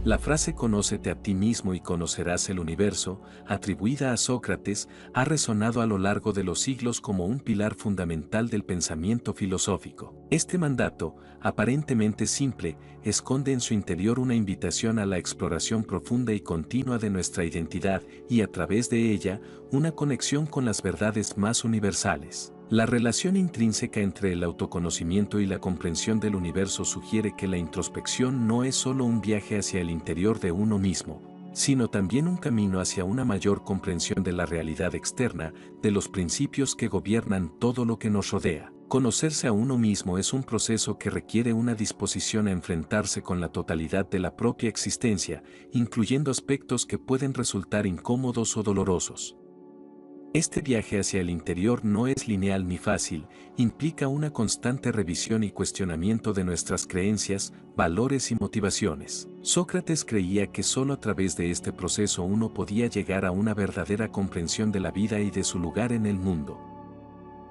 La frase «conócete a ti mismo y conocerás el universo», atribuida a Sócrates, ha resonado a lo largo de los siglos como un pilar fundamental del pensamiento filosófico. Este mandato, aparentemente simple, esconde en su interior una invitación a la exploración profunda y continua de nuestra identidad y, a través de ella, una conexión con las verdades más universales. La relación intrínseca entre el autoconocimiento y la comprensión del universo sugiere que la introspección no es solo un viaje hacia el interior de uno mismo, sino también un camino hacia una mayor comprensión de la realidad externa, de los principios que gobiernan todo lo que nos rodea. Conocerse a uno mismo es un proceso que requiere una disposición a enfrentarse con la totalidad de la propia existencia, incluyendo aspectos que pueden resultar incómodos o dolorosos. Este viaje hacia el interior no es lineal ni fácil, implica una constante revisión y cuestionamiento de nuestras creencias, valores y motivaciones. Sócrates creía que solo a través de este proceso uno podía llegar a una verdadera comprensión de la vida y de su lugar en el mundo.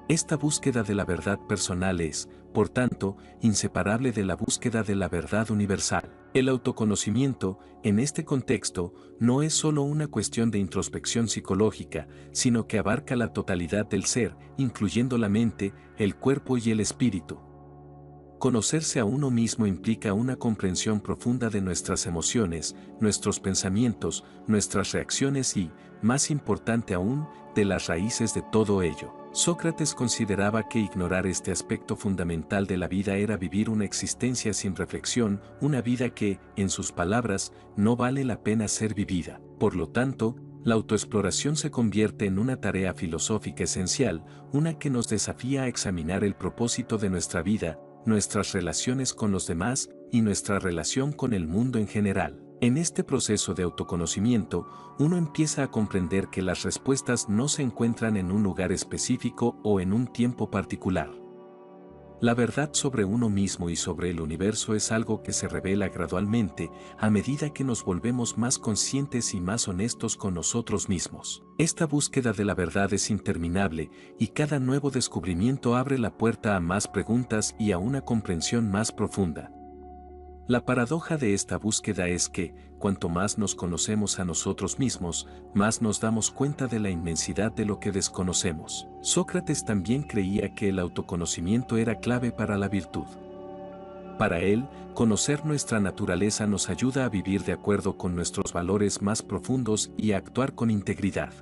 Esta búsqueda de la verdad personal es, por tanto, inseparable de la búsqueda de la verdad universal. El autoconocimiento, en este contexto, no es solo una cuestión de introspección psicológica, sino que abarca la totalidad del ser, incluyendo la mente, el cuerpo y el espíritu. Conocerse a uno mismo implica una comprensión profunda de nuestras emociones, nuestros pensamientos, nuestras reacciones y, más importante aún, de las raíces de todo ello. Sócrates consideraba que ignorar este aspecto fundamental de la vida era vivir una existencia sin reflexión, una vida que, en sus palabras, no vale la pena ser vivida. Por lo tanto, la autoexploración se convierte en una tarea filosófica esencial, una que nos desafía a examinar el propósito de nuestra vida, nuestras relaciones con los demás y nuestra relación con el mundo en general. En este proceso de autoconocimiento, uno empieza a comprender que las respuestas no se encuentran en un lugar específico o en un tiempo particular. La verdad sobre uno mismo y sobre el universo es algo que se revela gradualmente a medida que nos volvemos más conscientes y más honestos con nosotros mismos. Esta búsqueda de la verdad es interminable y cada nuevo descubrimiento abre la puerta a más preguntas y a una comprensión más profunda. La paradoja de esta búsqueda es que, cuanto más nos conocemos a nosotros mismos, más nos damos cuenta de la inmensidad de lo que desconocemos. Sócrates también creía que el autoconocimiento era clave para la virtud. Para él, conocer nuestra naturaleza nos ayuda a vivir de acuerdo con nuestros valores más profundos y a actuar con integridad.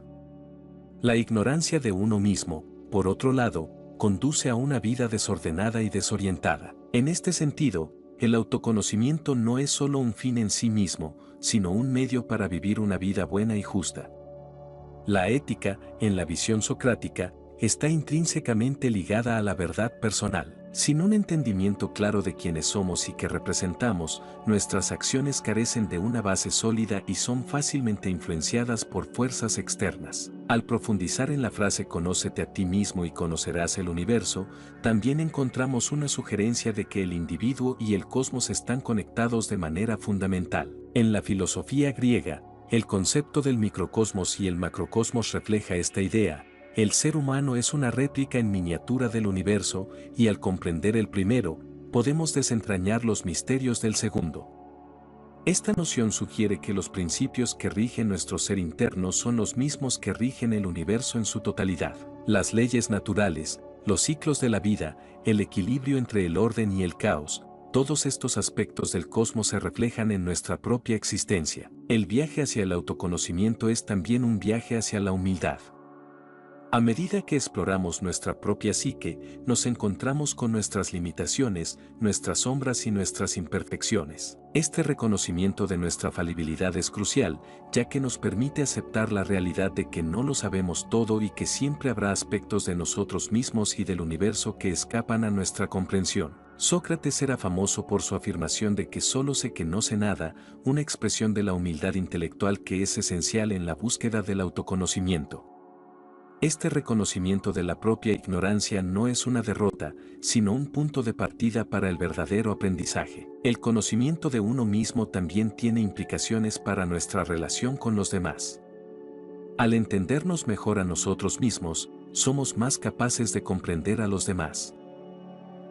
La ignorancia de uno mismo, por otro lado, conduce a una vida desordenada y desorientada. En este sentido, el autoconocimiento no es solo un fin en sí mismo, sino un medio para vivir una vida buena y justa. La ética, en la visión socrática, está intrínsecamente ligada a la verdad personal. Sin un entendimiento claro de quiénes somos y qué representamos, nuestras acciones carecen de una base sólida y son fácilmente influenciadas por fuerzas externas. Al profundizar en la frase «conócete a ti mismo y conocerás el universo», también encontramos una sugerencia de que el individuo y el cosmos están conectados de manera fundamental. En la filosofía griega, el concepto del microcosmos y el macrocosmos refleja esta idea. El ser humano es una réplica en miniatura del universo, y al comprender el primero, podemos desentrañar los misterios del segundo. Esta noción sugiere que los principios que rigen nuestro ser interno son los mismos que rigen el universo en su totalidad. Las leyes naturales, los ciclos de la vida, el equilibrio entre el orden y el caos, todos estos aspectos del cosmos se reflejan en nuestra propia existencia. El viaje hacia el autoconocimiento es también un viaje hacia la humildad. A medida que exploramos nuestra propia psique, nos encontramos con nuestras limitaciones, nuestras sombras y nuestras imperfecciones. Este reconocimiento de nuestra falibilidad es crucial, ya que nos permite aceptar la realidad de que no lo sabemos todo y que siempre habrá aspectos de nosotros mismos y del universo que escapan a nuestra comprensión. Sócrates era famoso por su afirmación de que solo sé que no sé nada, una expresión de la humildad intelectual que es esencial en la búsqueda del autoconocimiento. Este reconocimiento de la propia ignorancia no es una derrota, sino un punto de partida para el verdadero aprendizaje. El conocimiento de uno mismo también tiene implicaciones para nuestra relación con los demás. Al entendernos mejor a nosotros mismos, somos más capaces de comprender a los demás.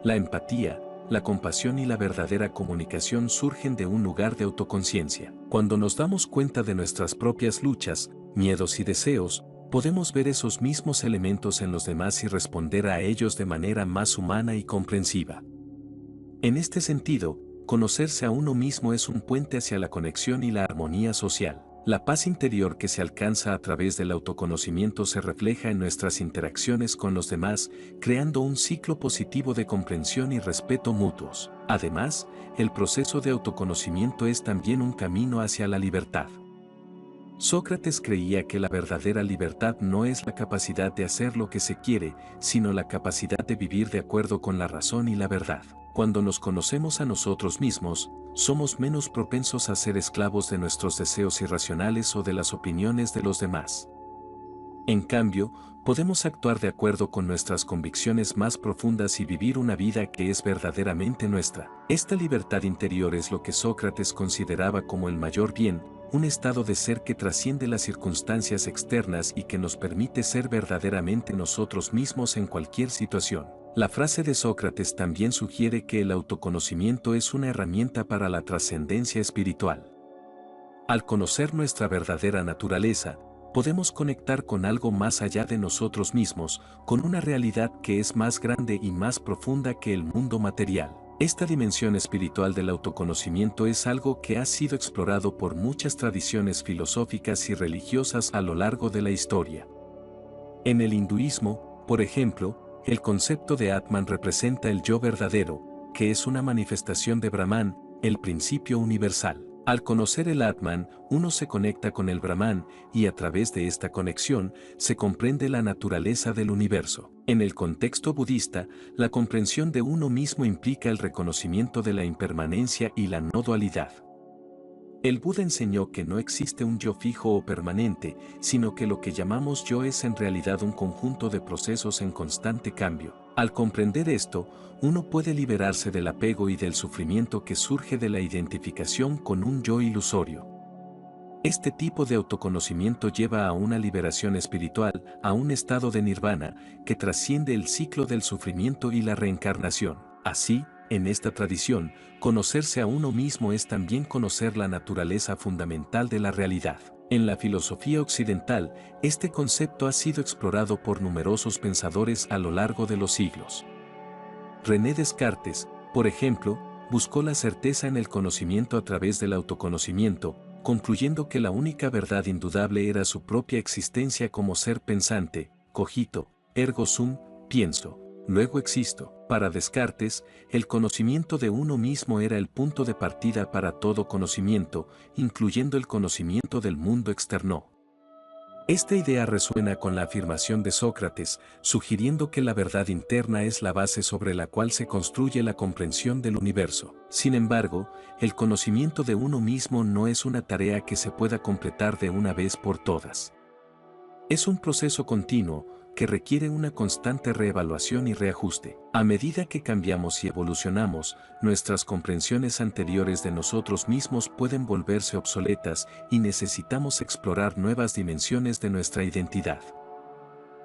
La empatía, la compasión y la verdadera comunicación surgen de un lugar de autoconciencia. Cuando nos damos cuenta de nuestras propias luchas, miedos y deseos, podemos ver esos mismos elementos en los demás y responder a ellos de manera más humana y comprensiva. En este sentido, conocerse a uno mismo es un puente hacia la conexión y la armonía social. La paz interior que se alcanza a través del autoconocimiento se refleja en nuestras interacciones con los demás, creando un ciclo positivo de comprensión y respeto mutuos. Además, el proceso de autoconocimiento es también un camino hacia la libertad. Sócrates creía que la verdadera libertad no es la capacidad de hacer lo que se quiere, sino la capacidad de vivir de acuerdo con la razón y la verdad. Cuando nos conocemos a nosotros mismos, somos menos propensos a ser esclavos de nuestros deseos irracionales o de las opiniones de los demás. En cambio, podemos actuar de acuerdo con nuestras convicciones más profundas y vivir una vida que es verdaderamente nuestra. Esta libertad interior es lo que Sócrates consideraba como el mayor bien, un estado de ser que trasciende las circunstancias externas y que nos permite ser verdaderamente nosotros mismos en cualquier situación. La frase de Sócrates también sugiere que el autoconocimiento es una herramienta para la trascendencia espiritual. Al conocer nuestra verdadera naturaleza, podemos conectar con algo más allá de nosotros mismos, con una realidad que es más grande y más profunda que el mundo material. Esta dimensión espiritual del autoconocimiento es algo que ha sido explorado por muchas tradiciones filosóficas y religiosas a lo largo de la historia. En el hinduismo, por ejemplo, el concepto de Atman representa el yo verdadero, que es una manifestación de Brahman, el principio universal. Al conocer el Atman, uno se conecta con el Brahman y a través de esta conexión se comprende la naturaleza del universo. En el contexto budista, la comprensión de uno mismo implica el reconocimiento de la impermanencia y la no dualidad. El Buda enseñó que no existe un yo fijo o permanente, sino que lo que llamamos yo es en realidad un conjunto de procesos en constante cambio. Al comprender esto, uno puede liberarse del apego y del sufrimiento que surge de la identificación con un yo ilusorio. Este tipo de autoconocimiento lleva a una liberación espiritual, a un estado de nirvana, que trasciende el ciclo del sufrimiento y la reencarnación. Así, en esta tradición, conocerse a uno mismo es también conocer la naturaleza fundamental de la realidad. En la filosofía occidental, este concepto ha sido explorado por numerosos pensadores a lo largo de los siglos. René Descartes, por ejemplo, buscó la certeza en el conocimiento a través del autoconocimiento, concluyendo que la única verdad indudable era su propia existencia como ser pensante, cogito, ergo sum, pienso, luego existo. Para Descartes, el conocimiento de uno mismo era el punto de partida para todo conocimiento, incluyendo el conocimiento del mundo externo. Esta idea resuena con la afirmación de Sócrates, sugiriendo que la verdad interna es la base sobre la cual se construye la comprensión del universo. Sin embargo, el conocimiento de uno mismo no es una tarea que se pueda completar de una vez por todas. Es un proceso continuo, que requiere una constante reevaluación y reajuste. A medida que cambiamos y evolucionamos, nuestras comprensiones anteriores de nosotros mismos pueden volverse obsoletas y necesitamos explorar nuevas dimensiones de nuestra identidad.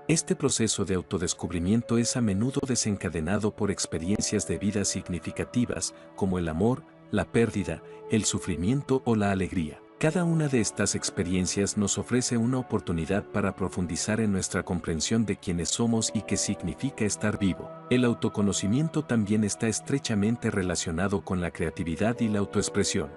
Este proceso de autodescubrimiento es a menudo desencadenado por experiencias de vida significativas, como el amor, la pérdida, el sufrimiento o la alegría. Cada una de estas experiencias nos ofrece una oportunidad para profundizar en nuestra comprensión de quiénes somos y qué significa estar vivo. El autoconocimiento también está estrechamente relacionado con la creatividad y la autoexpresión.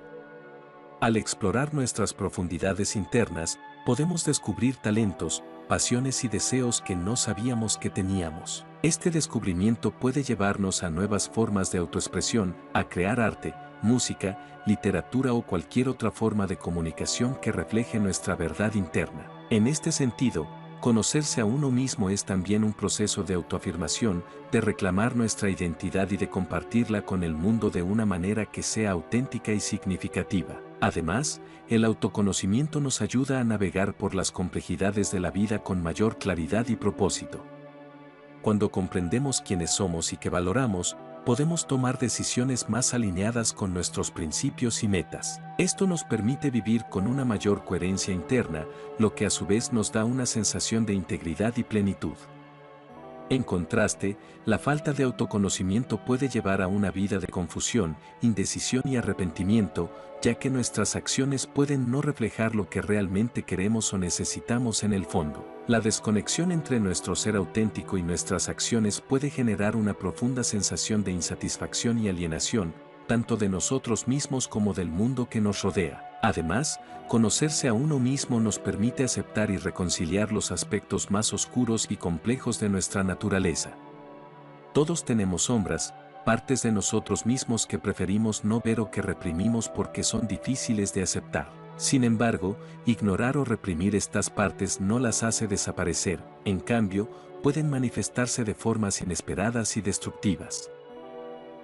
Al explorar nuestras profundidades internas, podemos descubrir talentos, pasiones y deseos que no sabíamos que teníamos. Este descubrimiento puede llevarnos a nuevas formas de autoexpresión, a crear arte, música, literatura o cualquier otra forma de comunicación que refleje nuestra verdad interna. En este sentido, conocerse a uno mismo es también un proceso de autoafirmación, de reclamar nuestra identidad y de compartirla con el mundo de una manera que sea auténtica y significativa. Además, el autoconocimiento nos ayuda a navegar por las complejidades de la vida con mayor claridad y propósito. Cuando comprendemos quiénes somos y qué valoramos, podemos tomar decisiones más alineadas con nuestros principios y metas. Esto nos permite vivir con una mayor coherencia interna, lo que a su vez nos da una sensación de integridad y plenitud. En contraste, la falta de autoconocimiento puede llevar a una vida de confusión, indecisión y arrepentimiento, ya que nuestras acciones pueden no reflejar lo que realmente queremos o necesitamos en el fondo. La desconexión entre nuestro ser auténtico y nuestras acciones puede generar una profunda sensación de insatisfacción y alienación, tanto de nosotros mismos como del mundo que nos rodea. Además, conocerse a uno mismo nos permite aceptar y reconciliar los aspectos más oscuros y complejos de nuestra naturaleza. Todos tenemos sombras, partes de nosotros mismos que preferimos no ver o que reprimimos porque son difíciles de aceptar. Sin embargo, ignorar o reprimir estas partes no las hace desaparecer, en cambio, pueden manifestarse de formas inesperadas y destructivas.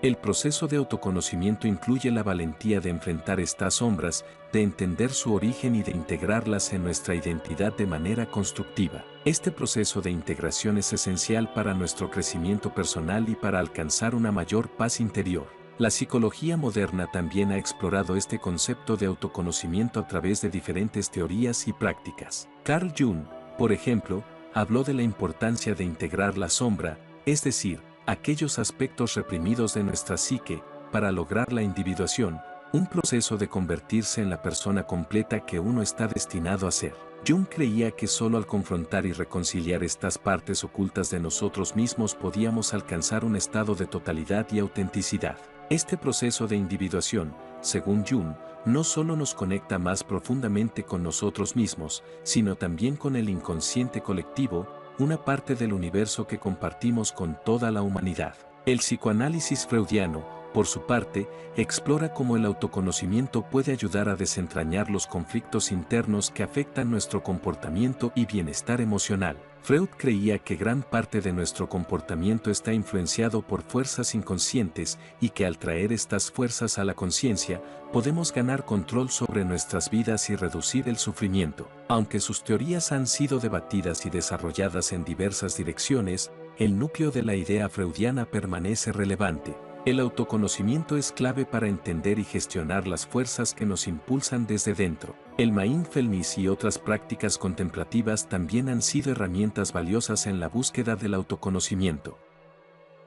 El proceso de autoconocimiento incluye la valentía de enfrentar estas sombras, de entender su origen y de integrarlas en nuestra identidad de manera constructiva. Este proceso de integración es esencial para nuestro crecimiento personal y para alcanzar una mayor paz interior. La psicología moderna también ha explorado este concepto de autoconocimiento a través de diferentes teorías y prácticas. Carl Jung, por ejemplo, habló de la importancia de integrar la sombra, es decir, aquellos aspectos reprimidos de nuestra psique, para lograr la individuación, un proceso de convertirse en la persona completa que uno está destinado a ser. Jung creía que solo al confrontar y reconciliar estas partes ocultas de nosotros mismos podíamos alcanzar un estado de totalidad y autenticidad. Este proceso de individuación, según Jung, no solo nos conecta más profundamente con nosotros mismos, sino también con el inconsciente colectivo, una parte del universo que compartimos con toda la humanidad. El psicoanálisis freudiano, por su parte, explora cómo el autoconocimiento puede ayudar a desentrañar los conflictos internos que afectan nuestro comportamiento y bienestar emocional. Freud creía que gran parte de nuestro comportamiento está influenciado por fuerzas inconscientes y que al traer estas fuerzas a la conciencia, podemos ganar control sobre nuestras vidas y reducir el sufrimiento. Aunque sus teorías han sido debatidas y desarrolladas en diversas direcciones, el núcleo de la idea freudiana permanece relevante. El autoconocimiento es clave para entender y gestionar las fuerzas que nos impulsan desde dentro. El mindfulness y otras prácticas contemplativas también han sido herramientas valiosas en la búsqueda del autoconocimiento.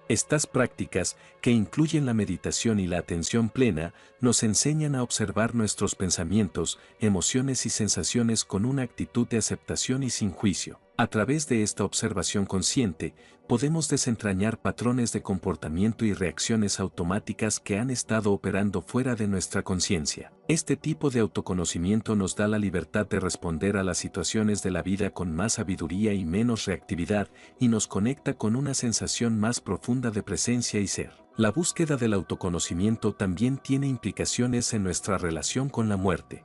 Estas prácticas, que incluyen la meditación y la atención plena, nos enseñan a observar nuestros pensamientos, emociones y sensaciones con una actitud de aceptación y sin juicio. A través de esta observación consciente, podemos desentrañar patrones de comportamiento y reacciones automáticas que han estado operando fuera de nuestra conciencia. Este tipo de autoconocimiento nos da la libertad de responder a las situaciones de la vida con más sabiduría y menos reactividad, y nos conecta con una sensación más profunda de presencia y ser. La búsqueda del autoconocimiento también tiene implicaciones en nuestra relación con la muerte.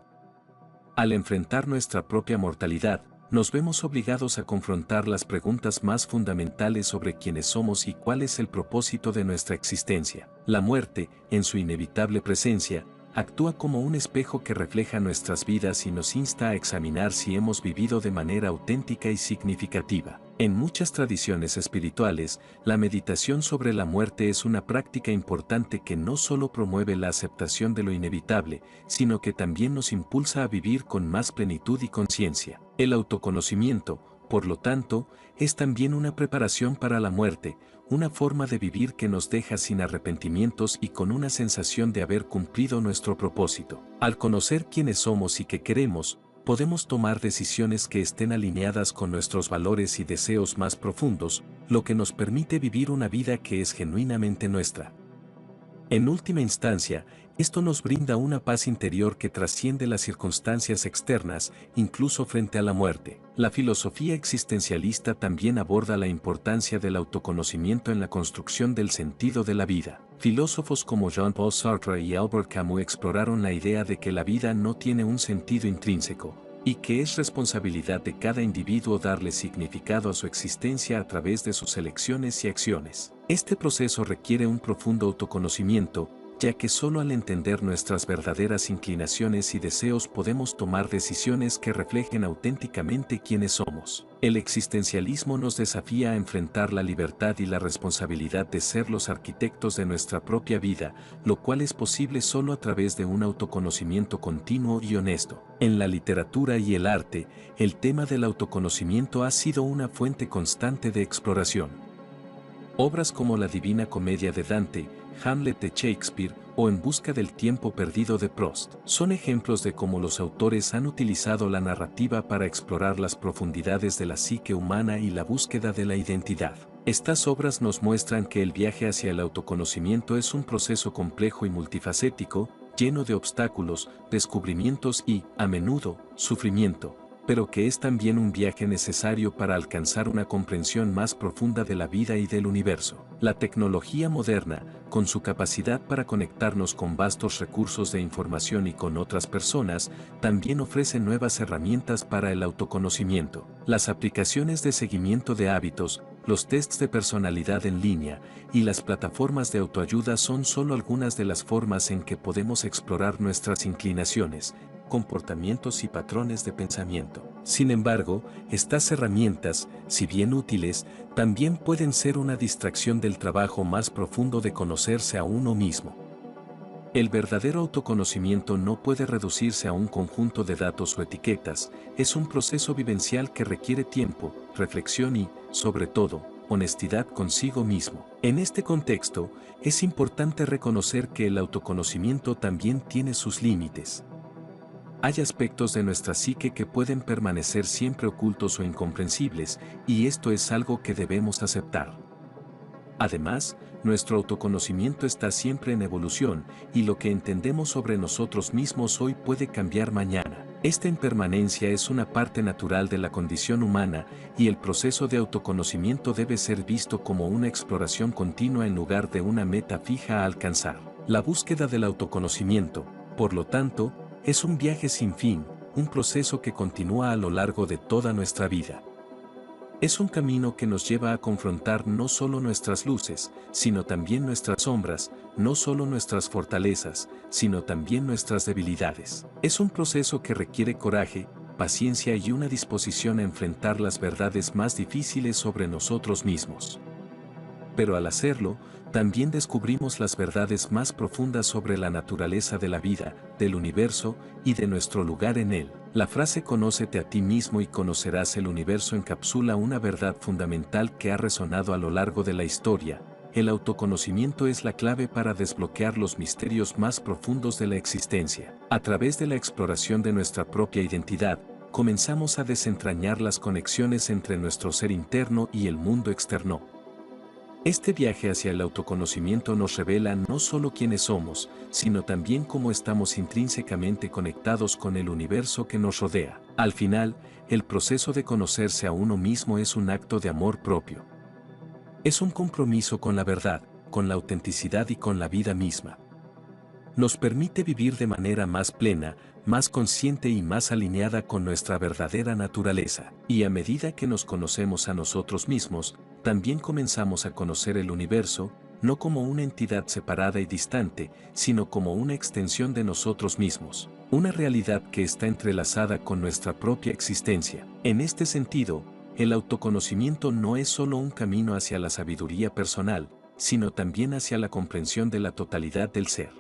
Al enfrentar nuestra propia mortalidad, nos vemos obligados a confrontar las preguntas más fundamentales sobre quiénes somos y cuál es el propósito de nuestra existencia. La muerte, en su inevitable presencia, actúa como un espejo que refleja nuestras vidas y nos insta a examinar si hemos vivido de manera auténtica y significativa. En muchas tradiciones espirituales, la meditación sobre la muerte es una práctica importante que no solo promueve la aceptación de lo inevitable, sino que también nos impulsa a vivir con más plenitud y conciencia. El autoconocimiento, por lo tanto, es también una preparación para la muerte, una forma de vivir que nos deja sin arrepentimientos y con una sensación de haber cumplido nuestro propósito. Al conocer quiénes somos y qué queremos, podemos tomar decisiones que estén alineadas con nuestros valores y deseos más profundos, lo que nos permite vivir una vida que es genuinamente nuestra. En última instancia, esto nos brinda una paz interior que trasciende las circunstancias externas, incluso frente a la muerte. La filosofía existencialista también aborda la importancia del autoconocimiento en la construcción del sentido de la vida. Filósofos como Jean-Paul Sartre y Albert Camus exploraron la idea de que la vida no tiene un sentido intrínseco, y que es responsabilidad de cada individuo darle significado a su existencia a través de sus elecciones y acciones. Este proceso requiere un profundo autoconocimiento, ya que solo al entender nuestras verdaderas inclinaciones y deseos podemos tomar decisiones que reflejen auténticamente quiénes somos. El existencialismo nos desafía a enfrentar la libertad y la responsabilidad de ser los arquitectos de nuestra propia vida, lo cual es posible solo a través de un autoconocimiento continuo y honesto. En la literatura y el arte, el tema del autoconocimiento ha sido una fuente constante de exploración. Obras como La Divina Comedia de Dante, Hamlet de Shakespeare o En busca del tiempo perdido de Proust son ejemplos de cómo los autores han utilizado la narrativa para explorar las profundidades de la psique humana y la búsqueda de la identidad. Estas obras nos muestran que el viaje hacia el autoconocimiento es un proceso complejo y multifacético, lleno de obstáculos, descubrimientos y, a menudo, sufrimiento, pero que es también un viaje necesario para alcanzar una comprensión más profunda de la vida y del universo. La tecnología moderna, con su capacidad para conectarnos con vastos recursos de información y con otras personas, también ofrece nuevas herramientas para el autoconocimiento. Las aplicaciones de seguimiento de hábitos, los tests de personalidad en línea y las plataformas de autoayuda son solo algunas de las formas en que podemos explorar nuestras inclinaciones, comportamientos y patrones de pensamiento. Sin embargo, estas herramientas, si bien útiles, también pueden ser una distracción del trabajo más profundo de conocerse a uno mismo. El verdadero autoconocimiento no puede reducirse a un conjunto de datos o etiquetas, es un proceso vivencial que requiere tiempo, reflexión y, sobre todo, honestidad consigo mismo. En este contexto, es importante reconocer que el autoconocimiento también tiene sus límites. Hay aspectos de nuestra psique que pueden permanecer siempre ocultos o incomprensibles, y esto es algo que debemos aceptar. Además, nuestro autoconocimiento está siempre en evolución, y lo que entendemos sobre nosotros mismos hoy puede cambiar mañana. Esta impermanencia es una parte natural de la condición humana, y el proceso de autoconocimiento debe ser visto como una exploración continua en lugar de una meta fija a alcanzar. La búsqueda del autoconocimiento, por lo tanto, es un viaje sin fin, un proceso que continúa a lo largo de toda nuestra vida. Es un camino que nos lleva a confrontar no solo nuestras luces, sino también nuestras sombras, no solo nuestras fortalezas, sino también nuestras debilidades. Es un proceso que requiere coraje, paciencia y una disposición a enfrentar las verdades más difíciles sobre nosotros mismos. Pero al hacerlo, también descubrimos las verdades más profundas sobre la naturaleza de la vida, del universo y de nuestro lugar en él. La frase "Conócete a ti mismo y conocerás el universo" encapsula una verdad fundamental que ha resonado a lo largo de la historia. El autoconocimiento es la clave para desbloquear los misterios más profundos de la existencia. A través de la exploración de nuestra propia identidad, comenzamos a desentrañar las conexiones entre nuestro ser interno y el mundo externo. Este viaje hacia el autoconocimiento nos revela no solo quiénes somos, sino también cómo estamos intrínsecamente conectados con el universo que nos rodea. Al final, el proceso de conocerse a uno mismo es un acto de amor propio. Es un compromiso con la verdad, con la autenticidad y con la vida misma. Nos permite vivir de manera más plena, más consciente y más alineada con nuestra verdadera naturaleza. Y a medida que nos conocemos a nosotros mismos, también comenzamos a conocer el universo, no como una entidad separada y distante, sino como una extensión de nosotros mismos, una realidad que está entrelazada con nuestra propia existencia. En este sentido, el autoconocimiento no es solo un camino hacia la sabiduría personal, sino también hacia la comprensión de la totalidad del ser.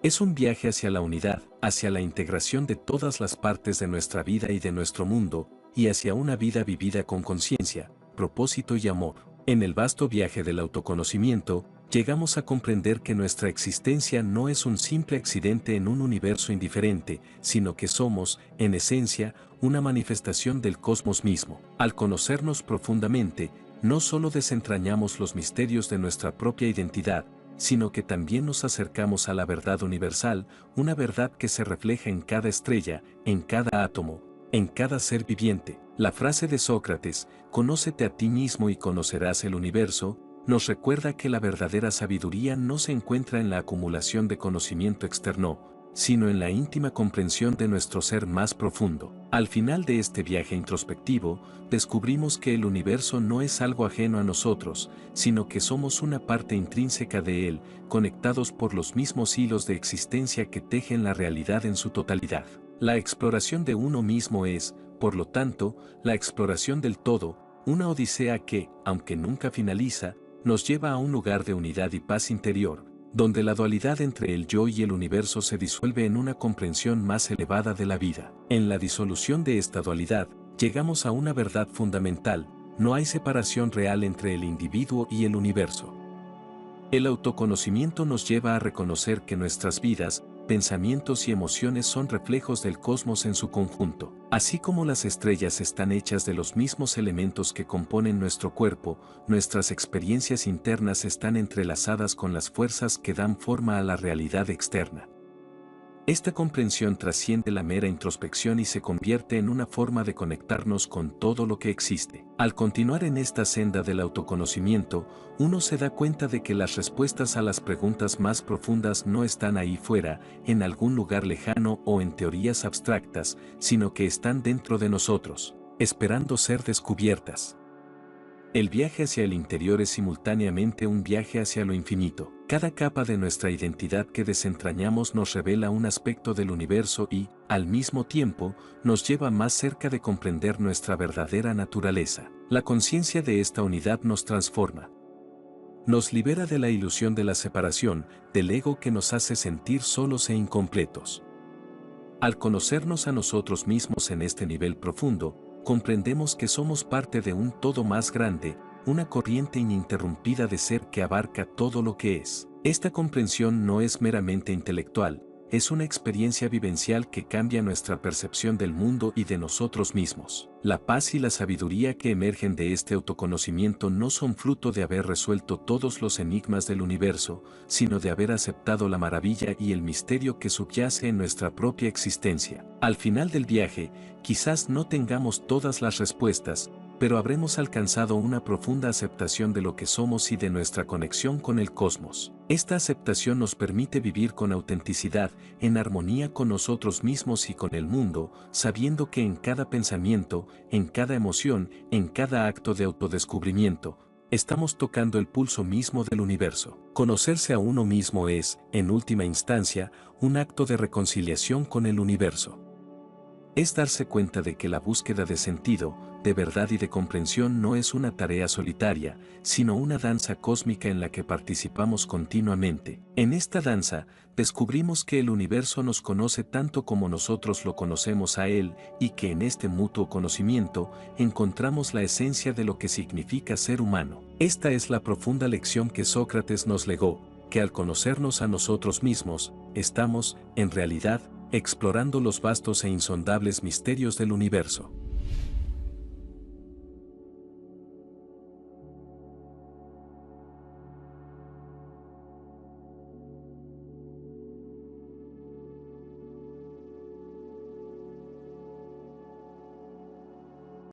Es un viaje hacia la unidad, hacia la integración de todas las partes de nuestra vida y de nuestro mundo, y hacia una vida vivida con conciencia, propósito y amor. En el vasto viaje del autoconocimiento, llegamos a comprender que nuestra existencia no es un simple accidente en un universo indiferente, sino que somos, en esencia, una manifestación del cosmos mismo. Al conocernos profundamente, no solo desentrañamos los misterios de nuestra propia identidad, sino que también nos acercamos a la verdad universal, una verdad que se refleja en cada estrella, en cada átomo, en cada ser viviente. La frase de Sócrates, "Conócete a ti mismo y conocerás el universo", nos recuerda que la verdadera sabiduría no se encuentra en la acumulación de conocimiento externo, sino en la íntima comprensión de nuestro ser más profundo. Al final de este viaje introspectivo, descubrimos que el universo no es algo ajeno a nosotros, sino que somos una parte intrínseca de él, conectados por los mismos hilos de existencia que tejen la realidad en su totalidad. La exploración de uno mismo es, por lo tanto, la exploración del todo, una odisea que, aunque nunca finaliza, nos lleva a un lugar de unidad y paz interior, donde la dualidad entre el yo y el universo se disuelve en una comprensión más elevada de la vida. En la disolución de esta dualidad, llegamos a una verdad fundamental: no hay separación real entre el individuo y el universo. El autoconocimiento nos lleva a reconocer que nuestras vidas, pensamientos y emociones son reflejos del cosmos en su conjunto. Así como las estrellas están hechas de los mismos elementos que componen nuestro cuerpo, nuestras experiencias internas están entrelazadas con las fuerzas que dan forma a la realidad externa. Esta comprensión trasciende la mera introspección y se convierte en una forma de conectarnos con todo lo que existe. Al continuar en esta senda del autoconocimiento, uno se da cuenta de que las respuestas a las preguntas más profundas no están ahí fuera, en algún lugar lejano o en teorías abstractas, sino que están dentro de nosotros, esperando ser descubiertas. El viaje hacia el interior es simultáneamente un viaje hacia lo infinito. Cada capa de nuestra identidad que desentrañamos nos revela un aspecto del universo y, al mismo tiempo, nos lleva más cerca de comprender nuestra verdadera naturaleza. La conciencia de esta unidad nos transforma. Nos libera de la ilusión de la separación, del ego que nos hace sentir solos e incompletos. Al conocernos a nosotros mismos en este nivel profundo, comprendemos que somos parte de un todo más grande, una corriente ininterrumpida de ser que abarca todo lo que es. Esta comprensión no es meramente intelectual, es una experiencia vivencial que cambia nuestra percepción del mundo y de nosotros mismos. La paz y la sabiduría que emergen de este autoconocimiento no son fruto de haber resuelto todos los enigmas del universo, sino de haber aceptado la maravilla y el misterio que subyace en nuestra propia existencia. Al final del viaje, quizás no tengamos todas las respuestas, pero habremos alcanzado una profunda aceptación de lo que somos y de nuestra conexión con el cosmos. Esta aceptación nos permite vivir con autenticidad, en armonía con nosotros mismos y con el mundo, sabiendo que en cada pensamiento, en cada emoción, en cada acto de autodescubrimiento, estamos tocando el pulso mismo del universo. Conocerse a uno mismo es, en última instancia, un acto de reconciliación con el universo. Es darse cuenta de que la búsqueda de sentido, de verdad y de comprensión no es una tarea solitaria, sino una danza cósmica en la que participamos continuamente. En esta danza, descubrimos que el universo nos conoce tanto como nosotros lo conocemos a él, y que en este mutuo conocimiento, encontramos la esencia de lo que significa ser humano. Esta es la profunda lección que Sócrates nos legó, que al conocernos a nosotros mismos, estamos, en realidad, explorando los vastos e insondables misterios del universo.